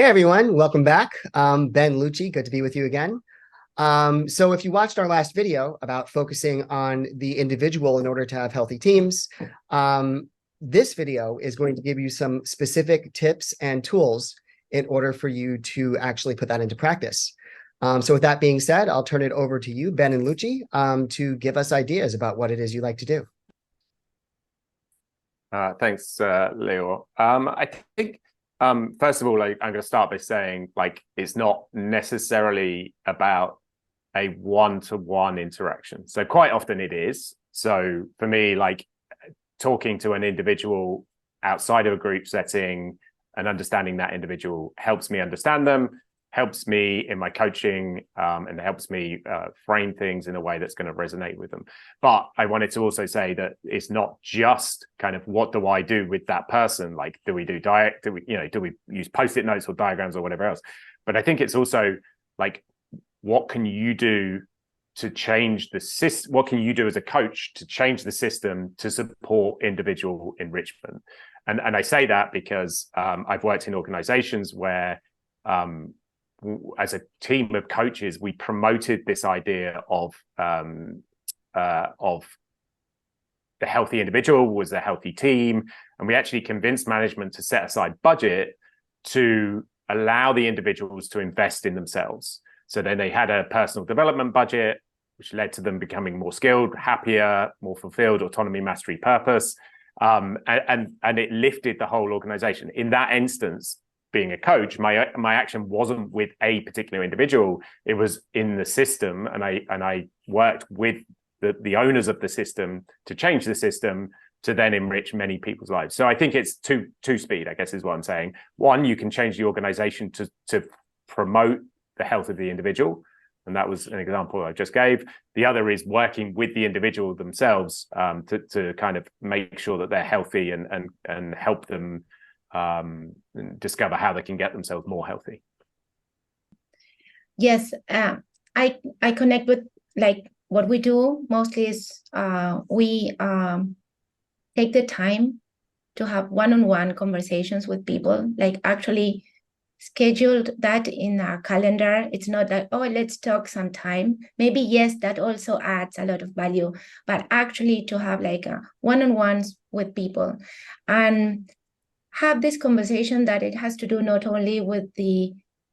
Hey everyone, welcome back. Ben Lucci, good to be with you again. So if you watched our last video about focusing on the individual in order to have healthy teams, this video is going to give you some specific tips and tools in order for you to actually put that into practice. So with that being said, I'll turn it over to you, Ben and Lucci, to give us ideas about what it is you like to do. Thanks, Leo. I think, first of all, I'm going to start by saying, it's not necessarily about a one-to-one interaction. So quite often it is. So for me, talking to an individual outside of a group setting and understanding that individual helps me understand them, helps me in my coaching, and helps me frame things in a way that's going to resonate with them. But I wanted to also say that it's not just kind of what do I do with that person? Like, do we use Post-it notes or diagrams or whatever else? But I think it's also what can you do to change the system? What can you do as a coach to change the system to support individual enrichment? And I say that because I've worked in organizations where as a team of coaches, we promoted this idea of the healthy individual was a healthy team. And we actually convinced management to set aside budget to allow the individuals to invest in themselves. So then they had a personal development budget, which led to them becoming more skilled, happier, more fulfilled, autonomy, mastery, purpose. And it lifted the whole organization. In that instance, being a coach, my action wasn't with a particular individual. It was in the system, and I worked with the owners of the system to change the system to then enrich many people's lives. So I think it's two speed, I guess is what I'm saying. One, you can change the organization to promote the health of the individual, and that was an example I just gave. The other is working with the individual themselves to kind of make sure that they're healthy and help them discover how they can get themselves more healthy. Yes, I connect with what we do mostly is we take the time to have one-on-one conversations with people, actually scheduled that in our calendar. It's not like, oh, let's talk sometime. Maybe, yes, that also adds a lot of value, but actually to have one-on-ones with people and have this conversation that it has to do not only with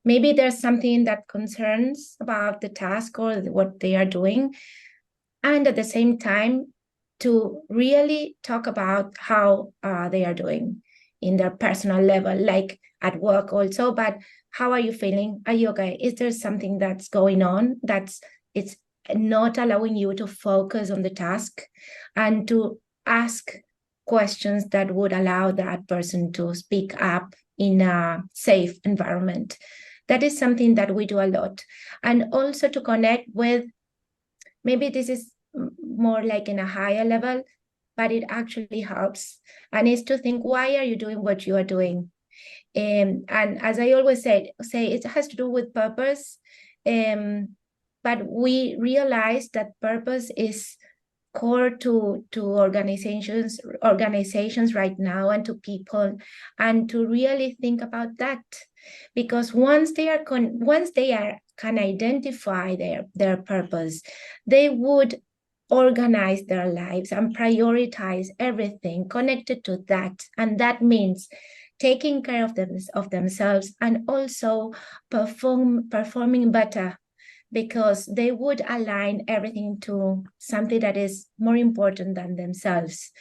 maybe there's something that concerns about the task or what they are doing, and at the same time to really talk about how they are doing in their personal level, like at work also, but how are you feeling? Are you okay? Is there something that's going on it's not allowing you to focus on the task, and to ask questions that would allow that person to speak up in a safe environment. That is something that we do a lot. And also to connect with, maybe this is more in a higher level, but it actually helps. And is to think, why are you doing what you are doing? And as I always say it has to do with purpose. But we realize that purpose is core to organizations right now, and to people, and to really think about that, because once they can identify their purpose, they would organize their lives and prioritize everything connected to that. And that means taking care of themselves, and also performing better, because they would align everything to something that is more important than themselves.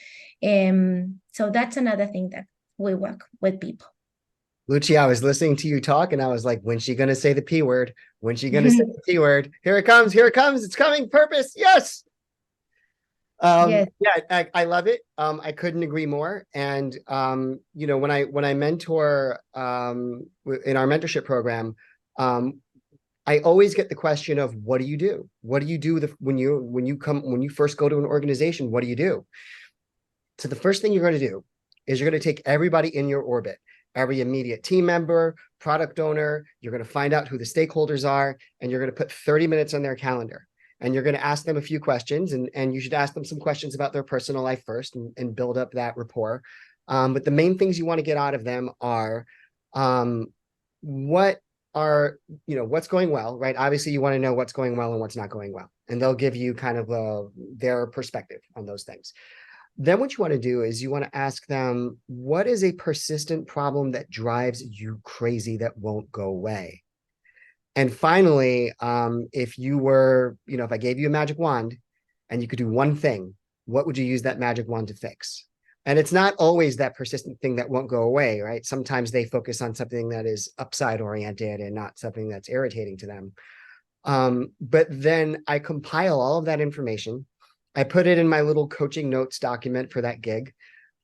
So that's another thing that we work with people. Lucci, I was listening to you talk and I was like, when's she going to say the P word? When's she going to say the P word? Here it comes. It's coming. Purpose. Yes. Yes. Yeah, I love it. I couldn't agree more. And when I mentor in our mentorship program, I always get the question of, what do you do? What do you do when you first go to an organization? What do you do? So the first thing you're going to do is you're going to take everybody in your orbit, every immediate team member, product owner. You're going to find out who the stakeholders are, and you're going to put 30 minutes on their calendar. And you're going to ask them a few questions, and you should ask them some questions about their personal life first, and build up that rapport. But the main things you want to get out of them are, what are, what's going well, right? Obviously, you want to know what's going well and what's not going well. And they'll give you kind of their perspective on those things. Then what you want to do is you want to ask them, what is a persistent problem that drives you crazy that won't go away? And finally, if you were, if I gave you a magic wand and you could do one thing, what would you use that magic wand to fix? And it's not always that persistent thing that won't go away, right? Sometimes they focus on something that is upside oriented and not something that's irritating to them. But then I compile all of that information. I put it in my little coaching notes document for that gig.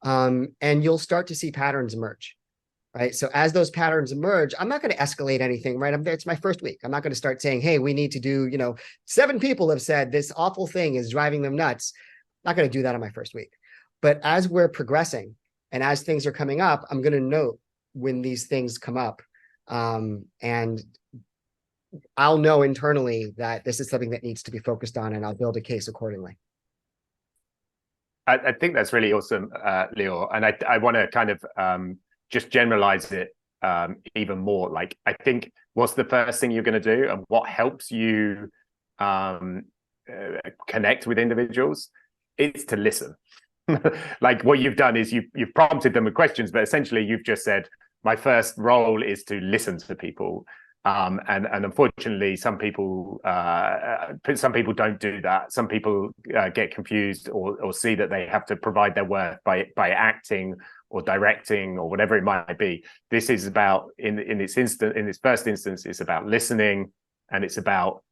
And you'll start to see patterns emerge. Right. So as those patterns emerge, I'm not going to escalate anything, right? It's my first week. I'm not going to start saying, hey, we need to do, 7 people have said this awful thing is driving them nuts. I'm not going to do that on my first week. But as we're progressing and as things are coming up, I'm going to note when these things come up. And I'll know internally that this is something that needs to be focused on, and I'll build a case accordingly. I think that's really awesome, Leo. And I want to kind of just generalize it even more. Like, I think what's the first thing you're going to do and what helps you connect with individuals is to listen. Like, what you've done is you've prompted them with questions, but essentially you've just said, my first role is to listen to people. And unfortunately, some people don't do that. Some people get confused or see that they have to provide their worth by acting or directing or whatever it might be. This is about in this first instance, it's about listening, and it's about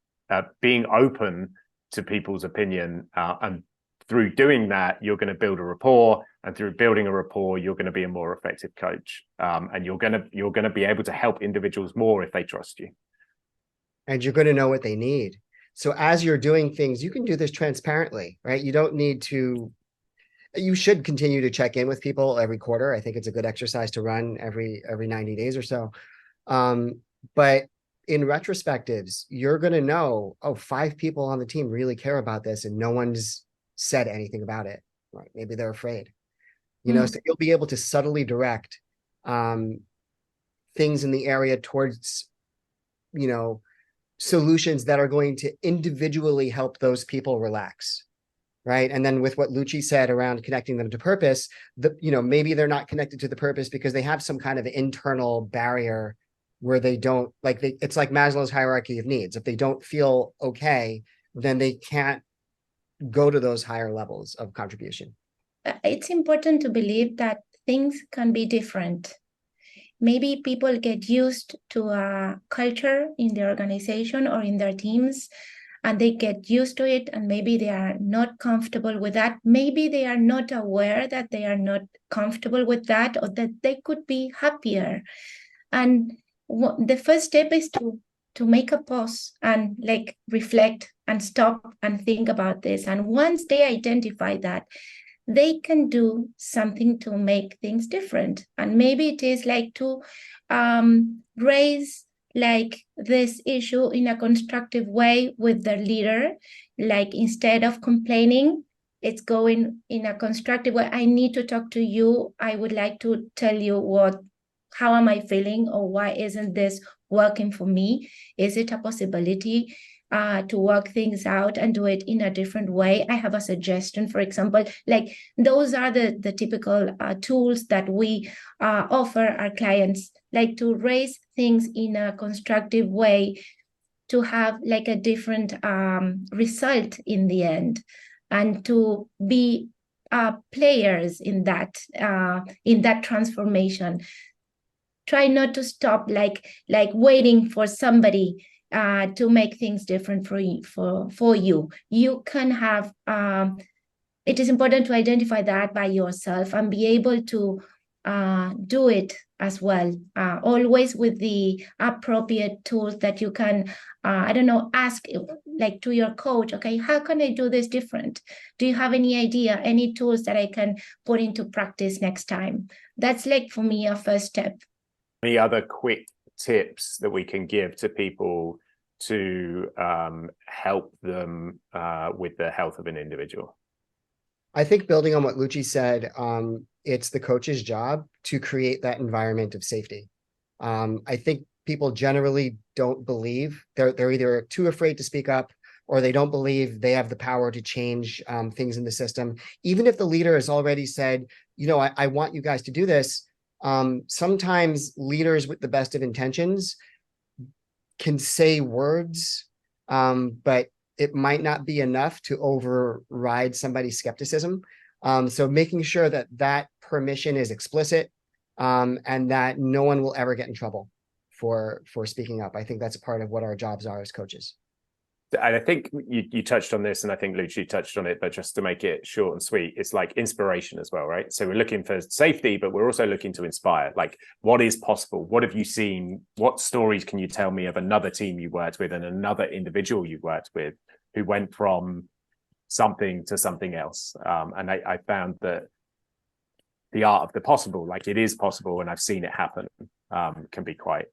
being open to people's opinion. And through doing that, you're going to build a rapport, and through building a rapport, you're going to be a more effective coach. And you're going to be able to help individuals more if they trust you. And you're going to know what they need. So as you're doing things, you can do this transparently, right? You don't need to. You should continue to check in with people every quarter. I think it's a good exercise to run every 90 days or so. But in retrospectives, you're going to know, 5 people on the team really care about this, and no one's said anything about it. Right? Maybe they're afraid. So you'll be able to subtly direct things in the area towards, solutions that are going to individually help those people relax. Right. And then with what Lucci said around connecting them to purpose, maybe they're not connected to the purpose because they have some kind of internal barrier where they don't it's like Maslow's hierarchy of needs. If they don't feel okay, then they can't go to those higher levels of contribution. It's important to believe that things can be different. Maybe people get used to a culture in the organization or in their teams, and they get used to it, and maybe they are not comfortable with that. Maybe they are not aware that they are not comfortable with that, or that they could be happier. And the first step is to make a pause and reflect and stop and think about this. And once they identify that, they can do something to make things different. And maybe it is to raise this issue in a constructive way with their leader. Instead of complaining, it's going in a constructive way. I need to talk to you. I would like to tell you how am I feeling, or why isn't this working for me? Is it a possibility to work things out and do it in a different way? I have a suggestion, for example. Those are the typical tools that we offer our clients, to raise things in a constructive way, to have a different result in the end, and to be players in that transformation. Try not to stop waiting for somebody to make things different for you. You can have. It is important to identify that by yourself and be able to do it as well. Always with the appropriate tools that you can. Ask to your coach. Okay, how can I do this different? Do you have any idea? Any tools that I can put into practice next time? That's for me a first step. Any other quick tips that we can give to people to help them with the health of an individual? I think building on what Lucci said, it's the coach's job to create that environment of safety. I think people generally don't believe. They're either too afraid to speak up, or they don't believe they have the power to change things in the system. Even if the leader has already said, you know, I want you guys to do this, sometimes leaders with the best of intentions can say words, but it might not be enough to override somebody's skepticism. So making sure that that permission is explicit, and that no one will ever get in trouble for speaking up. I think that's a part of what our jobs are as coaches. And I think you touched on this, and I think Luci touched on it, but just to make it short and sweet, it's like inspiration as well, right? So we're looking for safety, but we're also looking to inspire. Like, what is possible? What have you seen? What stories can you tell me of another team you worked with and another individual you worked with who went from something to something else? And I found that the art of the possible, like it is possible, and I've seen it happen, can be quite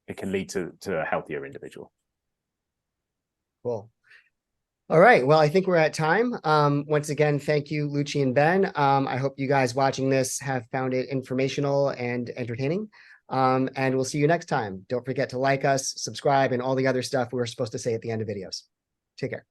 it can lead to a healthier individual. Cool. All right. Well, I think we're at time. Once again, thank you, Luci and Ben. I hope you guys watching this have found it informational and entertaining. And we'll see you next time. Don't forget to like us, subscribe, and all the other stuff we're supposed to say at the end of videos. Take care.